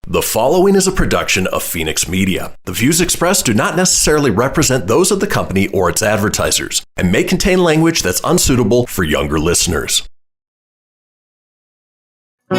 The following is a production of Fenix Media. The views expressed do not necessarily represent those of the company or its advertisers and may contain language that's unsuitable for younger listeners. You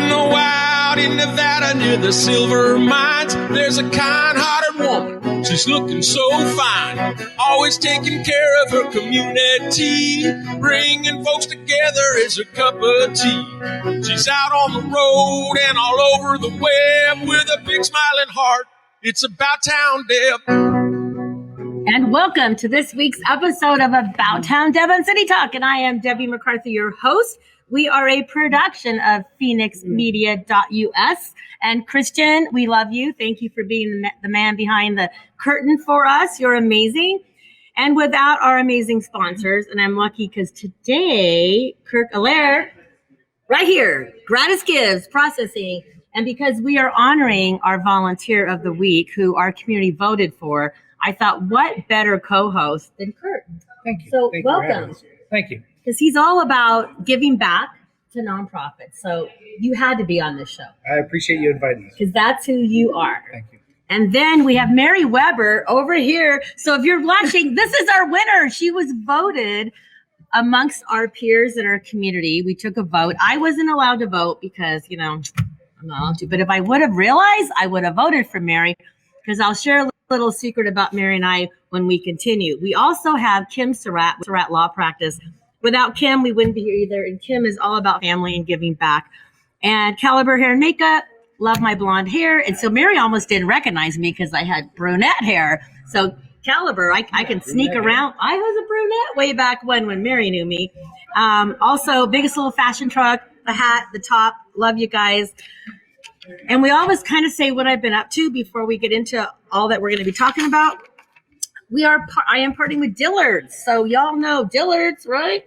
know, out in Nevada near the silver mines, there's a kind-hearted woman. She's looking so fine, always taking care of her community. Bringing folks together is her cup of tea. She's out on the road and all over the web with a big smiling heart. It's About Town Deb. And welcome to this week's episode of About Town Deb on City Talk. And I am Debbie McCarthy, your host. We are a production of phenixmedia.us. And Christian, we love you. Thank you for being the man behind the curtain for us. You're amazing. And without our amazing sponsors, and I'm lucky because today, Kirk Allaire, right here, Gratis Gives, processing. And because we are honoring our volunteer of the week, who our community voted for, I thought, what better co-host than Kirk? Thank you. So Thank welcome. You. Thank you. Because he's all about giving back to nonprofits. So you had to be on this show. I appreciate you inviting me. Because that's who you are. Thank you. And then we have Mary Weber over here. So if you're watching, this is our winner. She was voted amongst our peers in our community. We took a vote. I wasn't allowed to vote because, I'm not allowed to. But if I would have realized, I would have voted for Mary, because I'll share a little secret about Mary and I when we continue. We also have Kim Surratt, Surratt Law Practice. Without Kim, we wouldn't be here either. And Kim is all about family and giving back. And Caliber Hair and Makeup, love my blonde hair. And so Mary almost didn't recognize me because I had brunette hair. So Caliber, I can sneak around. I was a brunette way back when Mary knew me. Also, biggest little fashion truck, the hat, the top. Love you guys. And we always kind of say what I've been up to before we get into all that we're going to be talking about. I am partnering with Dillard's. So y'all know Dillard's, right?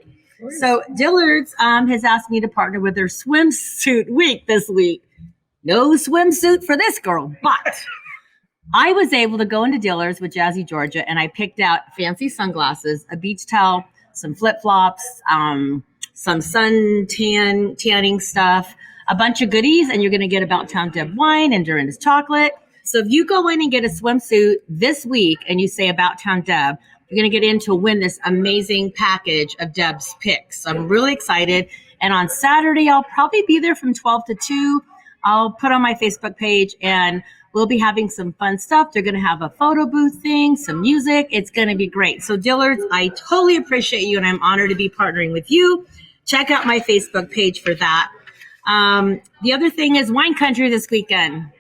So Dillard's has asked me to partner with their swimsuit week this week. No swimsuit for this girl, but I was able to go into Dillard's with Jazzy Georgia, and I picked out fancy sunglasses, a beach towel, some flip-flops, some tanning stuff, a bunch of goodies, and you're going to get About Town Deb wine and Duran's chocolate. So if you go in and get a swimsuit this week and you say About Town Deb, you're going to get in to win this amazing package of Deb's picks. So I'm really excited. And on Saturday, I'll probably be there from 12 to 2. I'll put on my Facebook page and we'll be having some fun stuff. They're going to have a photo booth thing, some music. It's going to be great. So Dillard's, I totally appreciate you and I'm honored to be partnering with you. Check out my Facebook page for that. The other thing is Wine Country this weekend.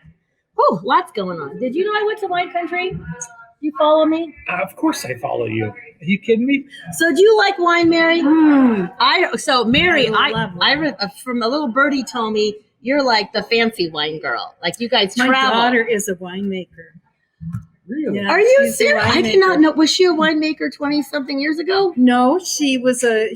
Whew, lots going on. Did you know I went to Wine Country? You follow me? Of course I follow you. Are you kidding me? So do you like wine, Mary? Mary, from a little birdie told me you're like the fancy wine girl. Like you guys travel. My daughter is a winemaker. Really? Yeah, are you serious? I did not know. Was she a winemaker 20-something years ago? No, she was a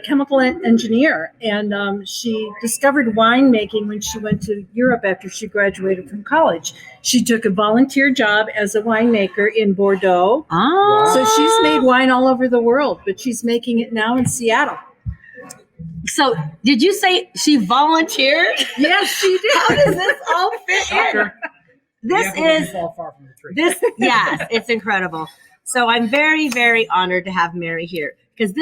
chemical engineer, and she discovered winemaking when she went to Europe after she graduated from college. She took a volunteer job as a winemaker in Bordeaux. Oh. So she's made wine all over the world, but she's making it now in Seattle. So did you say she volunteered? Yes, she did. How does this all fit in? Yes, it's incredible. So I'm very, very honored to have Mary here because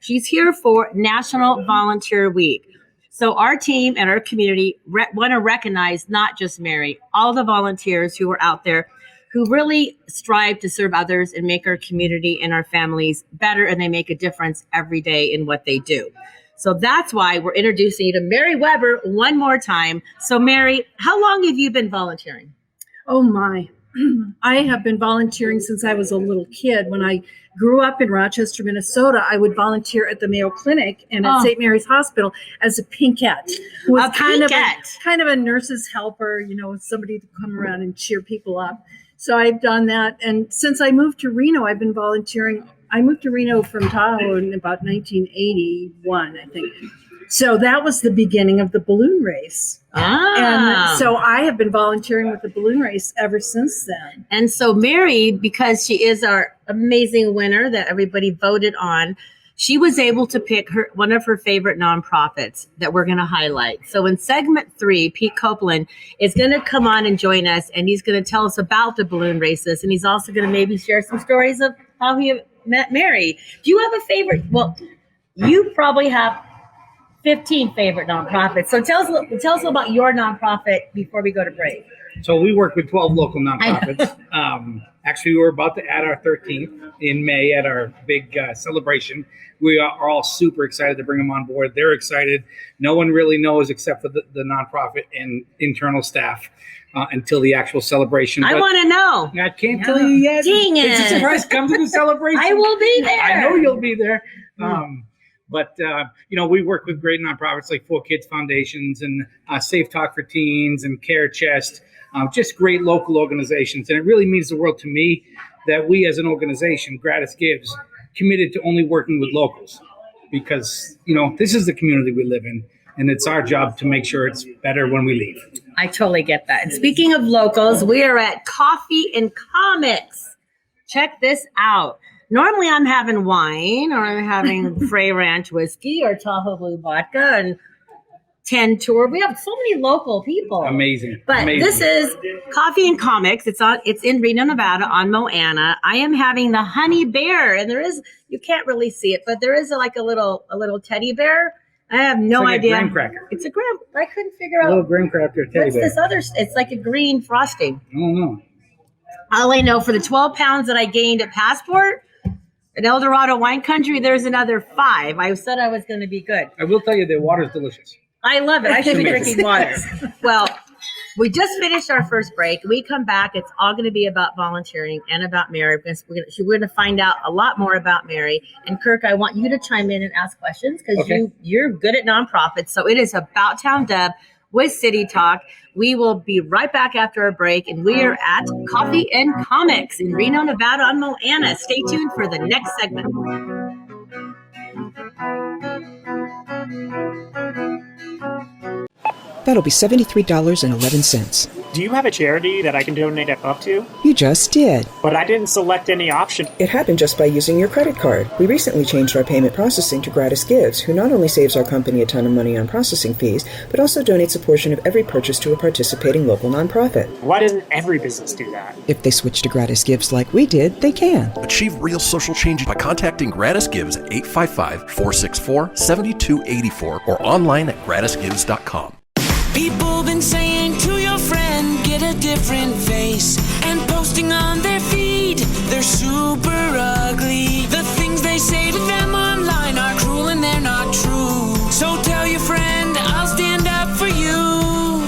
she's here for National Volunteer Week. So our team and our community want to recognize not just Mary, all the volunteers who are out there who really strive to serve others and make our community and our families better, and they make a difference every day in what they do. So that's why we're introducing you to Mary Weber one more time. So Mary, how long have you been volunteering? Oh my. I have been volunteering since I was a little kid. When I grew up in Rochester, Minnesota, I would volunteer at the Mayo Clinic and at St. Mary's Hospital as a pinkette. Who was kind of a nurse's helper, somebody to come around and cheer people up. So I've done that. And since I moved to Reno, I've been volunteering. I moved to Reno from Tahoe in about 1981, I think. So that was the beginning of the balloon race. And so I have been volunteering with the balloon race ever since then. And so Mary, because she is our amazing winner that everybody voted on, she was able to pick one of her favorite nonprofits that we're going to highlight. So in segment 3, Pete Copeland is going to come on and join us, and he's going to tell us about the balloon races, and he's also going to maybe share some stories of how he met Mary. Do you have a favorite? Well, you probably have 15 favorite nonprofits. So tell us about your nonprofit before we go to break. So we work with 12 local nonprofits. Actually, we're about to add our 13th in May at our big celebration. We are all super excited to bring them on board. They're excited. No one really knows except for the nonprofit and internal staff until the actual celebration. I want to know. I can't tell you yet. Dang it. It's a surprise. Come to the celebration. I will be there. I know you'll be there. But we work with great nonprofits like 4Kids Foundations and Safe Talk for Teens and Care Chest. Just great local organizations. And it really means the world to me that we as an organization, Gratis Gives, committed to only working with locals because, this is the community we live in. And it's our job to make sure it's better when we leave. I totally get that. And speaking of locals, we are at Coffee and Comics. Check this out. Normally I'm having wine or I'm having Frey Ranch whiskey or Tahoe Blue vodka and 10 Tour. We have so many local people. Amazing. But Amazing. This is Coffee and Comics. It's in Reno, Nevada on Moana. I am having the honey bear, and you can't really see it, but there is a little teddy bear. I have no idea. A graham cracker. It's a graham. I couldn't figure out. A little graham cracker teddy What's bear. this other? It's like a green frosting. I don't know. All I know, for the 12 pounds that I gained at Passport, in El Dorado wine country, there's another 5. I said I was going to be good. I will tell you the water's delicious. I love it. I should be drinking water. Well, we just finished our first break. We come back. It's all going to be about volunteering and about Mary. We're going to find out a lot more about Mary. And Kirk, I want you to chime in and ask questions because you're good at nonprofits. So it is About Town Deb with City Talk. We will be right back after our break, and we are at Coffee and Comics in Reno, Nevada on Moana. Stay tuned for the next segment. That'll be $73.11. Do you have a charity that I can donate up to? You just did. But I didn't select any option. It happened just by using your credit card. We recently changed our payment processing to Gratis Gives, who not only saves our company a ton of money on processing fees, but also donates a portion of every purchase to a participating local nonprofit. Why doesn't every business do that? If they switch to Gratis Gives like we did, they can. Achieve real social change by contacting Gratis Gives at 855-464-7284 or online at gratisgives.com. People been saying to your friend, get a different face, and posting on their feed, they're super ugly. The things they say to them online are cruel and they're not true. So tell your friend, I'll stand up for you.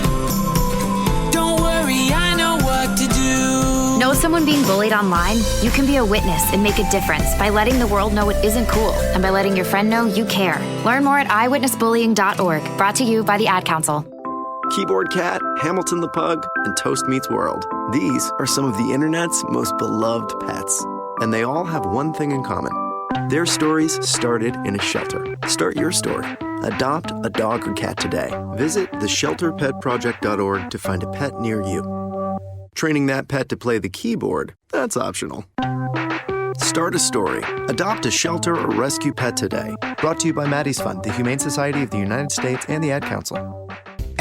Don't worry, I know what to do. Know someone being bullied online? You can be a witness and make a difference by letting the world know it isn't cool and by letting your friend know you care. Learn more at eyewitnessbullying.org. Brought to you by the Ad Council. Keyboard Cat, Hamilton the Pug, and Toast Meets World. These are some of the internet's most beloved pets. And they all have one thing in common. Their stories started in a shelter. Start your story. Adopt a dog or cat today. Visit theshelterpetproject.org to find a pet near you. Training that pet to play the keyboard, that's optional. Start a story. Adopt a shelter or rescue pet today. Brought to you by Maddie's Fund, the Humane Society of the United States, and the Ad Council.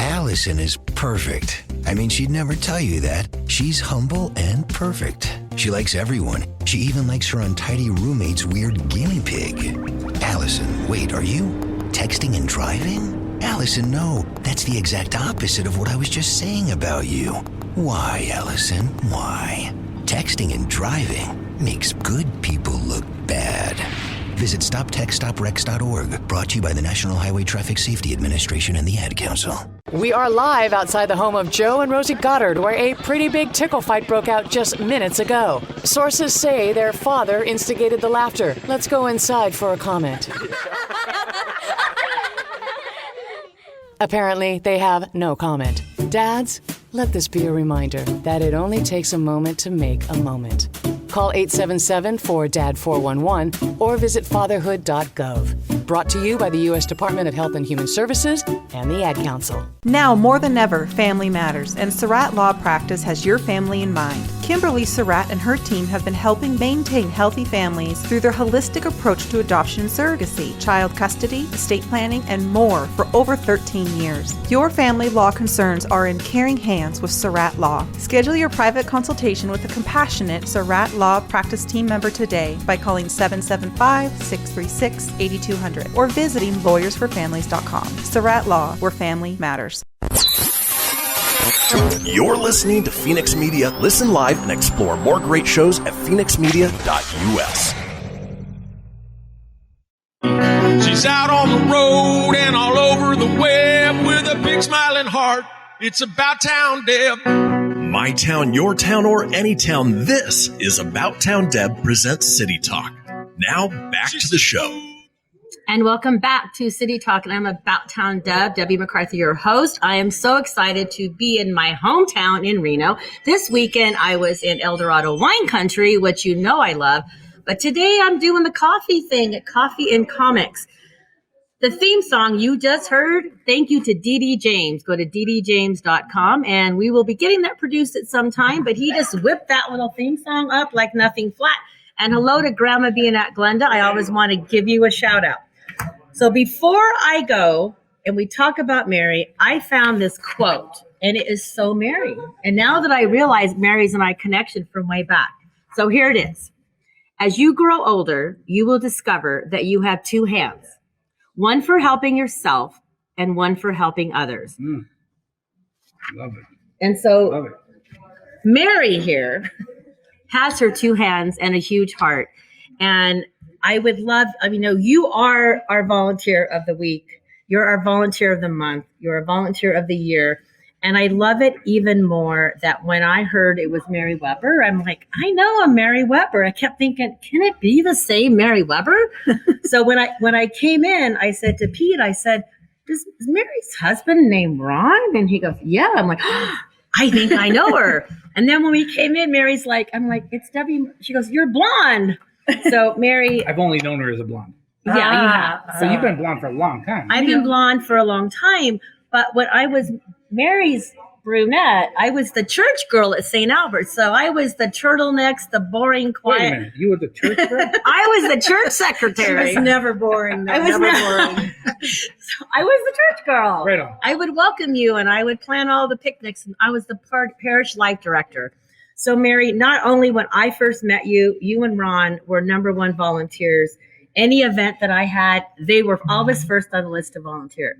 Allison is perfect. I mean, she'd never tell you that. She's humble and perfect. She likes everyone. She even likes her untidy roommate's weird guinea pig. Allison, wait, are you texting and driving? Allison, no. That's the exact opposite of what I was just saying about you. Why, Allison? Why? Texting and driving makes good people look bad. Visit StopTextStopWrecks.org. Brought to you by the National Highway Traffic Safety Administration and the Ad Council. We are live outside the home of Joe and Rosie Goddard, where a pretty big tickle fight broke out just minutes ago. Sources say their father instigated the laughter. Let's go inside for a comment. Apparently, they have no comment. Dads, let this be a reminder that it only takes a moment to make a moment. Call 877-4DAD-411 or visit fatherhood.gov. Brought to you by the U.S. Department of Health and Human Services and the Ad Council. Now more than ever, family matters, and Surratt Law Practice has your family in mind. Kimberly Surratt and her team have been helping maintain healthy families through their holistic approach to adoption and surrogacy, child custody, estate planning, and more for over 13 years. Your family law concerns are in caring hands with Surratt Law. Schedule your private consultation with a compassionate Surratt Law Practice team member today by calling 775-636-8200 or visiting lawyersforfamilies.com. Surratt Law, where family matters. You're listening to Fenix Media. Listen live and explore more great shows at phoenixmedia.us. She's out on the road and all over the web with a big smiling heart. It's About Town Deb. My town, your town, or any town. This is About Town Deb presents City Talk. Now back to the show. And welcome back to City Talk. And I'm About Town Deb, Debbie McCarthy, your host. I am so excited to be in my hometown in Reno. This weekend, I was in El Dorado wine country, which you know I love. But today I'm doing the coffee thing at Coffee and Comics. The theme song you just heard, thank you to D.D. James. Go to ddjames.com and we will be getting that produced at some time. But he just whipped that little theme song up like nothing flat. And hello to Grandma being at Glenda. I always want to give you a shout out. So before I go and we talk about Mary, I found this quote, and it is so Mary. And now that I realize Mary's and I connection from way back. So here it is. As you grow older, you will discover that you have two hands, one for helping yourself and one for helping others. Love it. And so Love it. Mary here has her two hands and a huge heart. And I would love, you are our volunteer of the week. You're our volunteer of the month. You're a volunteer of the year. And I love it even more that when I heard it was Mary Weber, I'm like, I know a Mary Weber. I kept thinking, can it be the same Mary Weber? So when I came in, I said to Pete, I said, is Mary's husband named Ron? And he goes, yeah. I'm like, I think I know her. And then when we came in, Mary's like, I'm like, it's Debbie. She goes, you're blonde. So Mary, I've only known her as a blonde. Yeah, you have. So you've been blonde for a long time. I've been blonde for a long time, but when I was Mary's brunette, I was the church girl at St. Albert's. So I was the turtlenecks, the boring, quiet. Wait a minute, you were the church girl? I was the church secretary. She was never boring. Boring. So I was the church girl. Right on. I would welcome you and I would plan all the picnics, and I was the parish life director. So Mary, not only when I first met you, you and Ron were number one volunteers. Any event that I had, they were always first on the list to volunteer.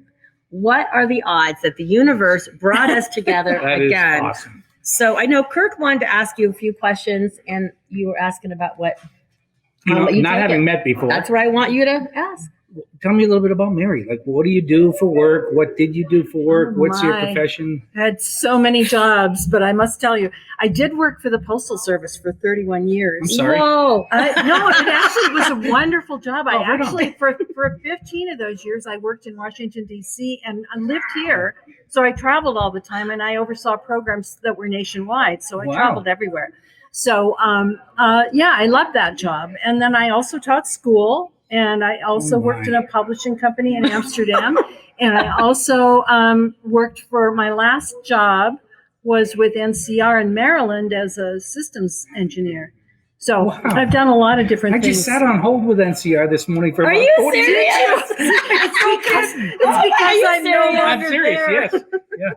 What are the odds that the universe brought us together again? That is awesome. So I know Kirk wanted to ask you a few questions, and you were asking about what. Not having met before. That's where I want you to ask. Tell me a little bit about Mary. Like, what do you do for work? What did you do for work? What's your profession? I had so many jobs, but I must tell you, I did work for the Postal Service for 31 years. I'm sorry. Whoa. No, it actually was a wonderful job. For 15 of those years, I worked in Washington, D.C. and I lived here. So I traveled all the time and I oversaw programs that were nationwide. So I traveled everywhere. So, I loved that job. And then I also taught school. And I also worked in a publishing company in Amsterdam. And I also worked for my last job was with NCR in Maryland as a systems engineer. So I've done a lot of different things. I just sat on hold with NCR this morning for about 40 minutes. It's because I'm no longer I'm serious, there. yes. Yeah.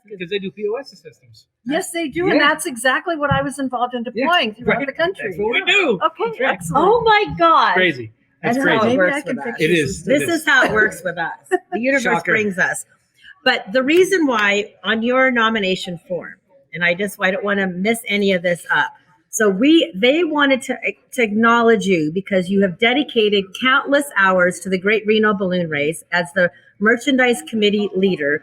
Because they do POS systems. Yes, they do. Yeah. And that's exactly what I was involved in deploying throughout the country. That's what we do. Okay, excellent. Oh my God. Crazy. That's how it works with us. It is. This is how it works with us. The universe brings us. But the reason why on your nomination form, and I don't want to miss any of this up. So they wanted to acknowledge you because you have dedicated countless hours to the Great Reno Balloon Race as the merchandise committee leader,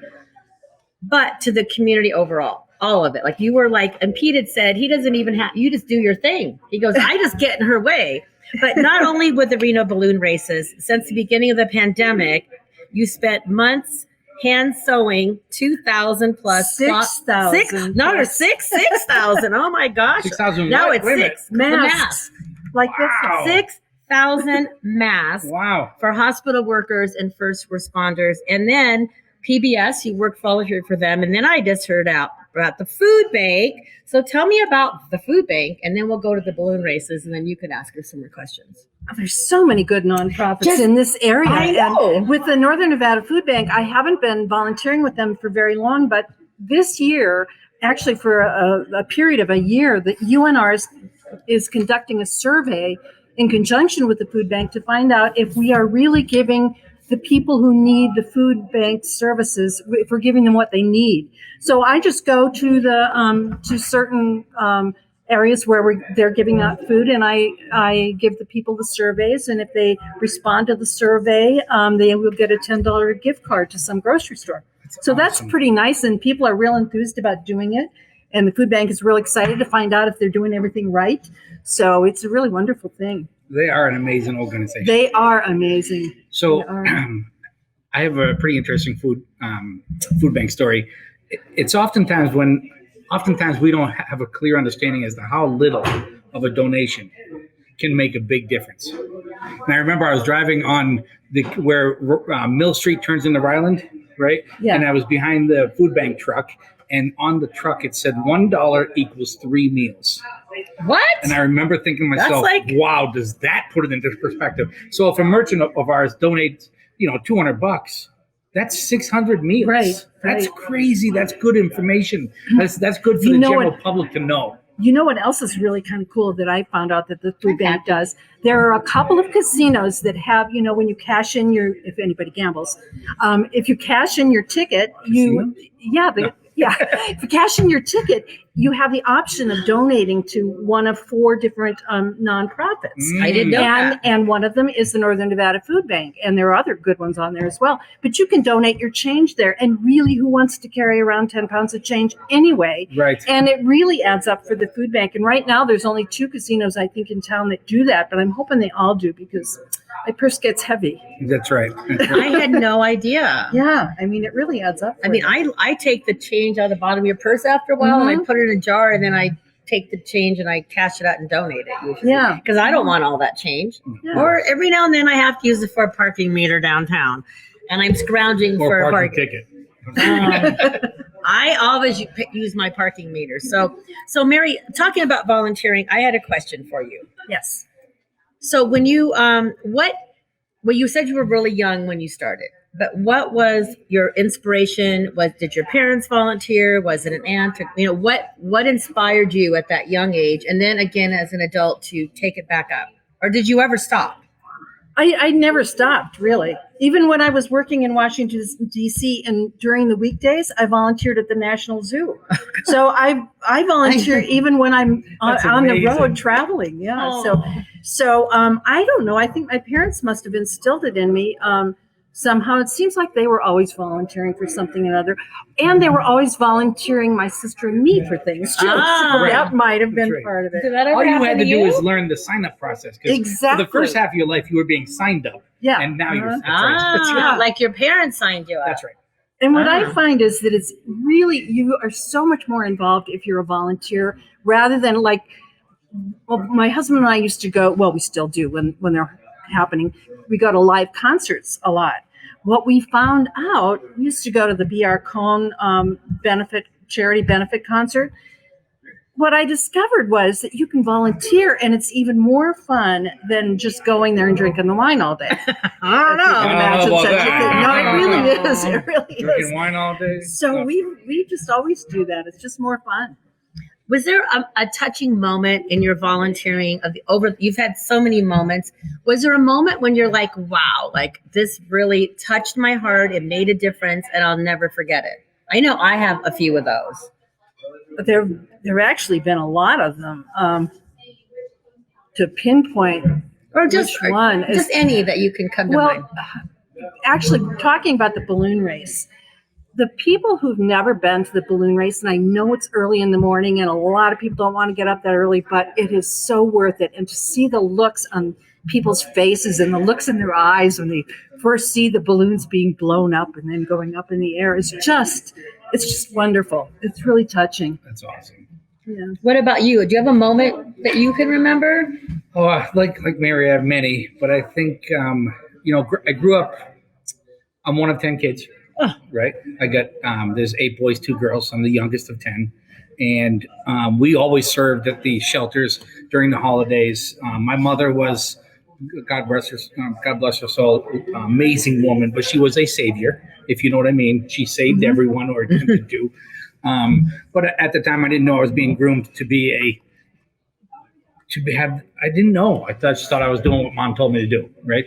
but to the community overall, all of it. Like you were like, and Pete had said, he doesn't even have, you just do your thing. He goes, I just get in her way. But not only with the Reno balloon races, since the beginning of the pandemic, you spent months hand sewing 2,000 plus 6,000. 6,000. Oh my gosh. 6,000. Now it's 6 masks. Like this. 6,000 masks. Wow. For hospital workers and first responders. And then PBS, you worked volunteered for them, and then I just heard out about the food bank. So tell me about the food bank, and then we'll go to the balloon races, and then you can ask her some more questions. There's so many good nonprofits in this area. I know. And with the Northern Nevada Food Bank, I haven't been volunteering with them for very long, but this year, actually for a period of a year, the UNR is conducting a survey in conjunction with the food bank to find out if we are really giving the people who need the food bank services, if we're giving them what they need. So I just go to the to certain areas where they're giving out food, and I give the people the surveys, and if they respond to the survey, they will get a $10 gift card to some grocery store. So that's pretty nice, and people are real enthused about doing it, and the food bank is real excited to find out if they're doing everything right. So it's a really wonderful thing. They are an amazing organization. They are amazing. So I have a pretty interesting food bank story. It's oftentimes we don't have a clear understanding as to how little of a donation can make a big difference. And I remember I was driving on where Mill Street turns into Ryland, right? Yeah. And I was behind the food bank truck, and on the truck it said $1 equals 3 meals. What? And I remember thinking to myself, wow, does that put it into perspective? So if a merchant of ours donates, $200, that's 600 meals. Right. That's crazy. That's good information. That's good for the general public to know. You know what else is really kind of cool that I found out that the food bank does? There are a couple of casinos that have, when you cash in if anybody gambles, if you cash in your ticket, if you cash in your ticket, you have the option of donating to one of 4 different nonprofits. I didn't know that. And one of them is the Northern Nevada Food Bank, and there are other good ones on there as well. But you can donate your change there, and really, who wants to carry around 10 pounds of change anyway? Right. And it really adds up for the food bank. And right now, there's only 2 casinos, I think, in town that do that, but I'm hoping they all do because my purse gets heavy. That's right. I had no idea. Yeah, I mean, it really adds up. I take the change out of the bottom of your purse after a while, and I put it in a jar, and then I take the change and I cash it out and donate it. Usually. Yeah. Because I don't want all that change. Yeah. Or every now and then I have to use it for a parking meter downtown, and I'm scrounging for a parking ticket. I always use my parking meter. So Mary, talking about volunteering, I had a question for you. Yes. So when you, you said you were really young when you started, but what was your inspiration? Did your parents volunteer? Was it an aunt? What inspired you at that young age? And then again, as an adult, to take it back up? Or did you ever stop? I never stopped, really. Even when I was working in Washington, D.C., and during the weekdays, I volunteered at the National Zoo. So I volunteer even when I'm on the road traveling. Yeah. Oh. So I don't know. I think my parents must have instilled it in me. Somehow it seems like they were always volunteering for something or another. And they were always volunteering my sister and me for things too. So that might have been part of it. All you had to do is learn the sign-up process. Exactly. For the first half of your life, you were being signed up. Yeah. And now you're That's right. Like your parents signed you up. That's right. And what I find is that it's really, you are so much more involved if you're a volunteer rather than my husband and I used to go, we still do when they're happening. We go to live concerts a lot. What we found out, we used to go to the B.R. Cohn charity benefit concert. What I discovered was that you can volunteer, and it's even more fun than just going there and drinking the wine all day. I don't know. Imagine such a thing. No, it really is. It really is. Drinking wine all day. So we just always do that. It's just more fun. Was there a touching moment in your volunteering you've had so many moments. Was there a moment when you're like, wow, this really touched my heart. It made a difference and I'll never forget it? I know I have a few of those. But there actually been a lot of them. To pinpoint or just which one. Just any that you can come to mind. Actually, talking about the balloon race, the people who've never been to the balloon race, and I know it's early in the morning and a lot of people don't want to get up that early, but it is so worth it. And to see the looks on people's faces and the looks in their eyes when they first see the balloons being blown up and then going up in the air is it's just wonderful. It's really touching. That's awesome. Yeah. What about you? Do you have a moment that you can remember? Oh, like Mary, I have many, but I think, I grew up, I'm one of 10 kids. right? I got, there's 8 boys, 2 girls. I'm the youngest of 10. And we always served at the shelters during the holidays. My mother was, God bless her soul, amazing woman, but she was a savior, if you know what I mean. She saved everyone, or attempted to. But at the time, I didn't know I was being groomed to I didn't know. I just thought I was doing what Mom told me to do, right?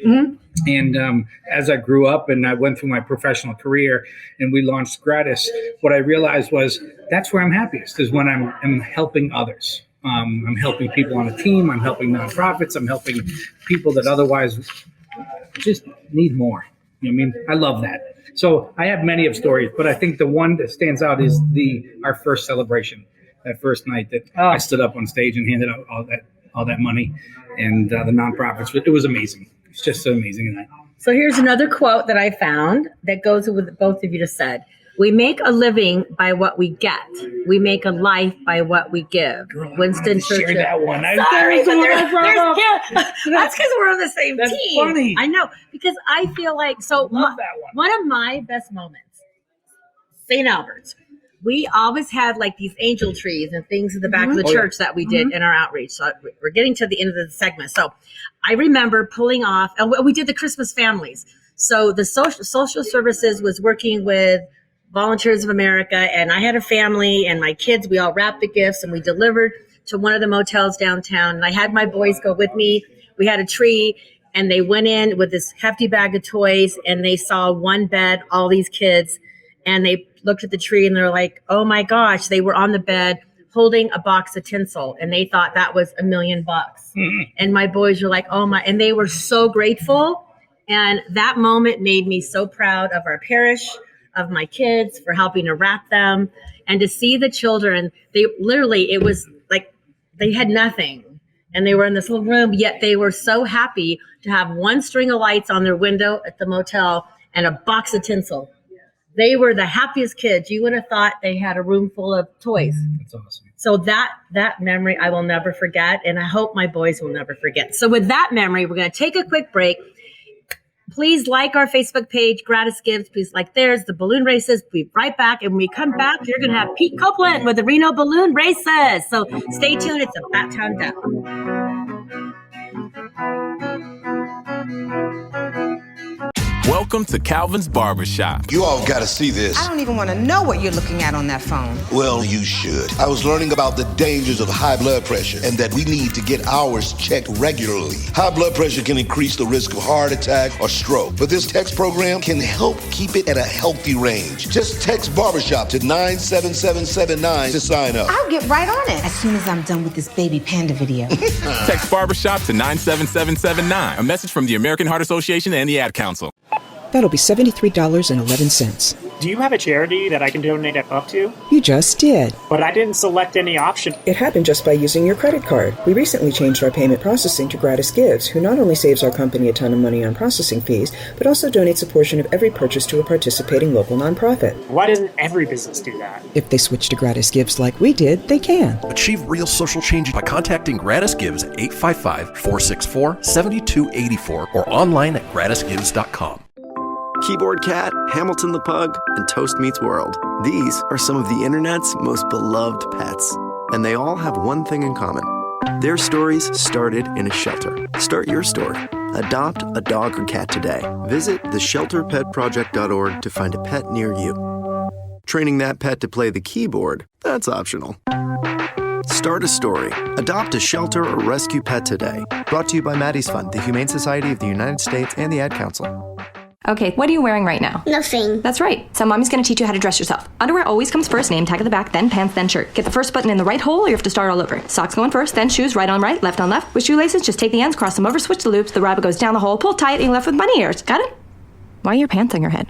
And as I grew up and I went through my professional career and we launched Gratis, what I realized was that's where I'm happiest, is when I'm helping others. I'm helping people on a team. I'm helping nonprofits. I'm helping people that otherwise just need more. You know what I mean? I love that. So I have many of stories, but I think the one that stands out is our first celebration, that first night that I stood up on stage and handed out all that money and the nonprofits. It was amazing. It's just so amazing night. So here's another quote that I found that goes with what both of you just said. We make a living by what we get. We make a life by what we give. Winston Churchill. Share that one. Sorry, but that's because we're on the same That's team. Funny. I know, because I feel like, one of my best moments, St. Albert's, we always had like these angel trees and things in the back of the church that we did in our outreach. So we're getting to the end of the segment. So I remember pulling off, and we did the Christmas families. So the social services was working with Volunteers of America, and I had a family and my kids. We all wrapped the gifts and we delivered to one of the motels downtown. And I had my boys go with me. We had a tree, and they went in with this hefty bag of toys, and they saw one bed, all these kids, and they looked at the tree and they're like, oh my gosh, they were on the bed holding a box of tinsel, and they thought that was $1 million. And my boys were like, oh my, and they were so grateful. And that moment made me so proud of our parish, of my kids, for helping to wrap them, and to see the children. They literally, it was like they had nothing and they were in this little room, yet they were so happy to have one string of lights on their window at the motel and a box of tinsel. They were the happiest kids. You would have thought they had a room full of toys. That's awesome. So that memory I will never forget, and I hope my boys will never forget. So with that memory, we're going to take a quick break. Please like our Facebook page, Gratis Gives. Please like theirs, the balloon races. We'll be right back. And when we come back, you're going to have Pete Copeland with the Reno balloon races. So stay tuned. It's about time down. Welcome to Calvin's Barbershop. You all got to see this. I don't even want to know what you're looking at on that phone. Well, you should. I was learning about the dangers of high blood pressure and that we need to get ours checked regularly. High blood pressure can increase the risk of heart attack or stroke, but this text program can help keep it at a healthy range. Just text Barbershop to 97779 to sign up. I'll get right on it as soon as I'm done with this baby panda video. Text Barbershop to 97779. A message from the American Heart Association and the Ad Council. That'll be $73.11. Do you have a charity that I can donate up to? You just did. But I didn't select any option. It happened just by using your credit card. We recently changed our payment processing to Gratis Gives, who not only saves our company a ton of money on processing fees, but also donates a portion of every purchase to a participating local nonprofit. Why doesn't every business do that? If they switch to Gratis Gives like we did, they can. Achieve real social change by contacting Gratis Gives at 855-464-7284 or online at gratisgives.com. Keyboard Cat, Hamilton the Pug, and Toast Meets World. These are some of the internet's most beloved pets. And they all have one thing in common. Their stories started in a shelter. Start your story. Adopt a dog or cat today. Visit theshelterpetproject.org to find a pet near you. Training that pet to play the keyboard, that's optional. Start a story. Adopt a shelter or rescue pet today. Brought to you by Maddie's Fund, the Humane Society of the United States, and the Ad Council. Okay, what are you wearing right now? Nothing. That's right. So mommy's going to teach you how to dress yourself. Underwear always comes first, name tag at the back, then pants, then shirt. Get the first button in the right hole or you have to start all over. Socks going first, then shoes, right on right, left on left. With shoelaces, just take the ends, cross them over, switch the loops, the rabbit goes down the hole, pull tight, and you're left with bunny ears. Got it? Why are your pants on your head?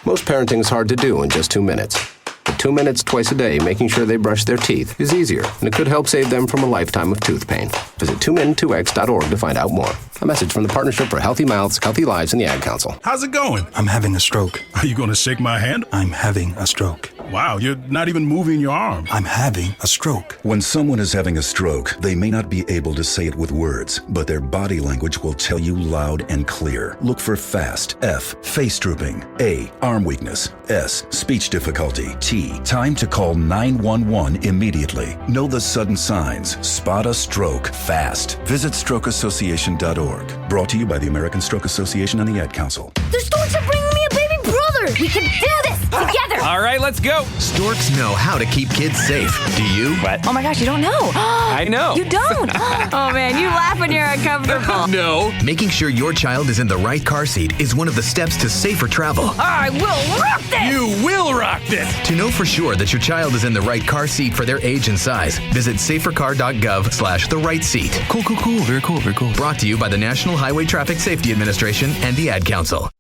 Most parenting is hard to do in just 2 minutes. But 2 minutes twice a day making sure they brush their teeth is easier, and it could help save them from a lifetime of tooth pain. Visit 2min2x.org to find out more. A message from the Partnership for Healthy Mouths, Healthy Lives, and the Ad Council. How's it going? I'm having a stroke. Are you going to shake my hand? I'm having a stroke. Wow, you're not even moving your arm. I'm having a stroke. When someone is having a stroke, they may not be able to say it with words, but their body language will tell you loud and clear. Look for FAST. F, face drooping. A, arm weakness. S, speech difficulty. T, time to call 911 immediately. Know the sudden signs. Spot a stroke fast. Visit strokeassociation.org. Brought to you by the American Stroke Association and the Ad Council. The storks are bringing me a baby brother. We can do this together. All right, let's go. Storks know how to keep kids safe. Do you? What? Oh my gosh, you don't know. I know. You don't? Oh man, you laugh when you're uncomfortable. No. Making sure your child is in the right car seat is one of the steps to safer travel. I will rock this. You will rock this. To know for sure that your child is in the right car seat for their age and size, visit safercar.gov/the right seat. Cool. Very cool. Brought to you by the National Highway Traffic Safety Administration and the Ad Council.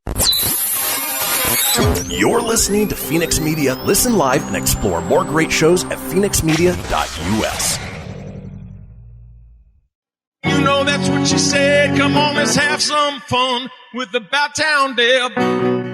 You're listening to Fenix Media. Listen live and explore more great shows at phoenixmedia.us. You know that's what she said. Come on, let's have some fun with About Town Deb.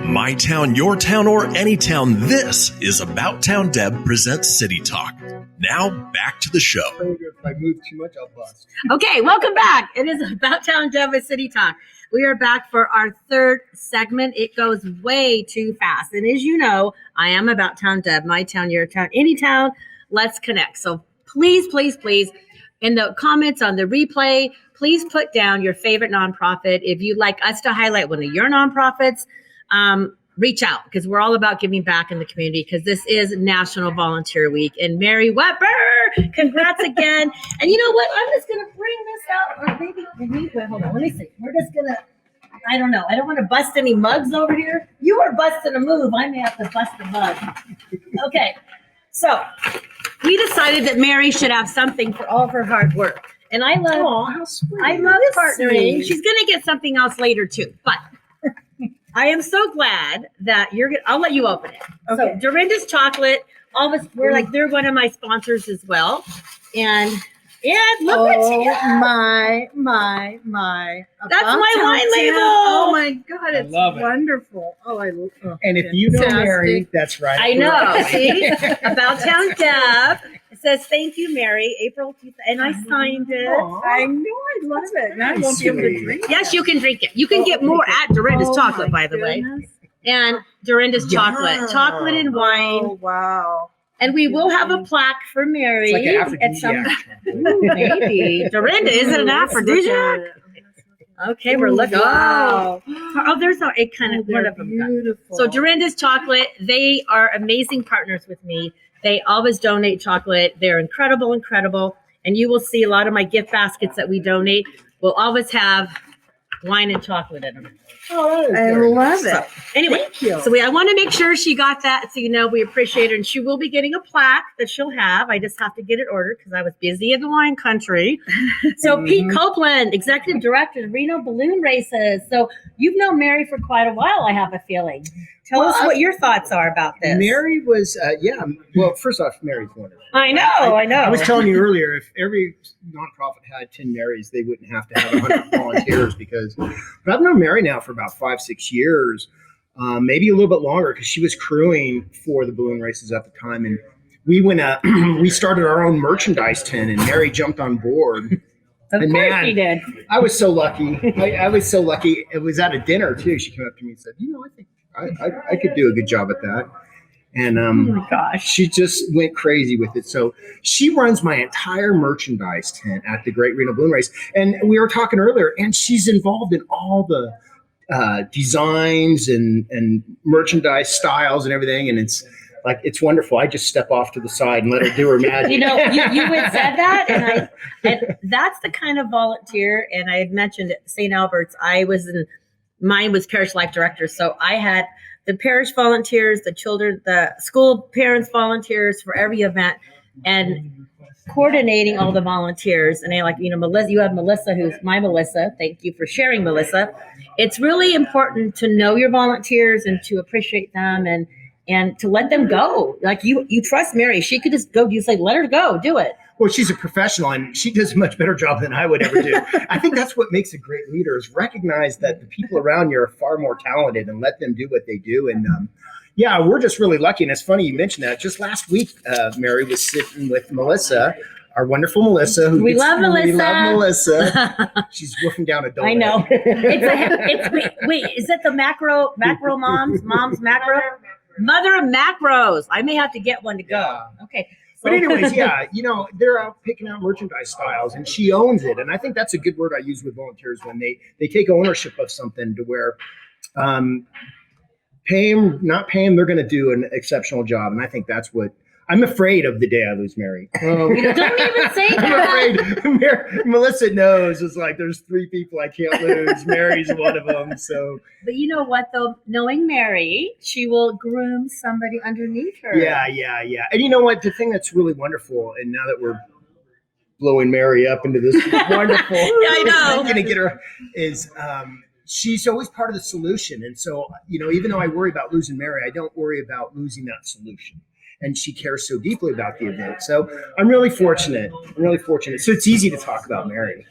My town, your town, or any town. This is About Town Deb presents City Talk. Now back to the show. If I move too much, I'll bust. Okay, welcome back. It is About Town Deb with City Talk. We are back for our third segment. It goes way too fast. And as you know, I am About Town Deb, my town, your town, any town. Let's connect. So please, in the comments on the replay, please put down your favorite nonprofit. If you'd like us to highlight one of your nonprofits, reach out, because we're all about giving back in the community, because this is National Volunteer Week. And Mary Weber, congrats again. And you know what? I'm just going to bring this out. Or maybe, wait, hold on. Let me see. We're just going to, I don't know. I don't want to bust any mugs over here. You are busting a move. I may have to bust a mug. Okay. So we decided that Mary should have something for all of her hard work. And I love partnering. She's going to get something else later too. But I am so glad that I'll let you open it. Okay. So Dorinda's Chocolate, all of us, they're one of my sponsors as well. And look at you. My. That's my wine label. Oh my God, it's wonderful. And if you know Mary, that's right. I know. See? About Town Deb. It says, thank you, Mary, April, and I signed it. I know, I love it. Now I won't be able to drink it. Yes, you can drink it. You can get more at Dorinda's Chocolate, by the way. And Dorinda's Chocolate and wine. Oh, wow. And we will have a plaque for Mary. It's like at some maybe. Dorinda, is it an aphrodisiac? Okay, we're looking. Wow. Oh, there's it kind of one of them. Beautiful. So Dorinda's Chocolate, they are amazing partners with me. They always donate chocolate. They're incredible. And you will see a lot of my gift baskets that we donate will always have wine and chocolate in them. Oh, I love it. Anyway, thank you. So I want to make sure she got that, so you know we appreciate her, and she will be getting a plaque that she'll have. I just have to get it ordered because I was busy in the wine country. So Pete Copeland, Executive Director of Reno Balloon Races. So you've known Mary for quite a while, I have a feeling. Tell us what your thoughts are about this. Mary was, well, first off, Mary's wonderful. I know. I was telling you earlier, if every nonprofit had 10 Marys, they wouldn't have to have 100 volunteers but I've known Mary now for about 5-6 years, maybe a little bit longer, because she was crewing for the balloon races at the time. And we started our own merchandise tent, and Mary jumped on board. Of course she did. I was so lucky. I was so lucky. It was at a dinner too. She came up to me and said, I think I could do a good job at that. And oh my gosh, she just went crazy with it. So she runs my entire merchandise tent at the Great Reno Balloon Race. And we were talking earlier, and she's involved in all the designs and merchandise styles and everything. And it's wonderful. I just step off to the side and let her do her magic. You had said that, and that's the kind of volunteer. And I had mentioned at St. Albert's, mine was parish life director. So I had the parish volunteers, the children, the school parents volunteers for every event, and coordinating all the volunteers. And Melissa, you have Melissa, who's my Melissa. Thank you for sharing, Melissa. It's really important to know your volunteers and to appreciate them and to let them go. Like you trust Mary. She could just go. You say, let her go, do it. Well, she's a professional, and she does a much better job than I would ever do. I think that's what makes a great leader, is recognize that the people around you are far more talented and let them do what they do. And yeah, we're just really lucky. And it's funny you mentioned that. Just last week, Mary was sitting with Melissa, our wonderful Melissa. We love Melissa. We love Melissa. She's wolfing down a donut. I know. Wait, is that the macro mom's macro? Mother of macros. I may have to get one to go. Yeah. Okay. But anyways, yeah, they're out picking out merchandise styles, and she owns it. And I think that's a good word I use with volunteers when they take ownership of something to where pay them, not pay them, they're going to do an exceptional job. And I think that's what I'm afraid of the day I lose Mary. Don't even say that. I'm afraid. Melissa knows. It's like there's 3 people I can't lose. Mary's one of them. So. But you know what, though? Knowing Mary, she will groom somebody underneath her. Yeah. And you know what? The thing that's really wonderful, and now that we're blowing Mary up into this wonderful, I know, going to get her is. She's always part of the solution. And so, even though I worry about losing Mary, I don't worry about losing that solution. And she cares so deeply about the event. So I'm really fortunate. So it's easy to talk about Mary.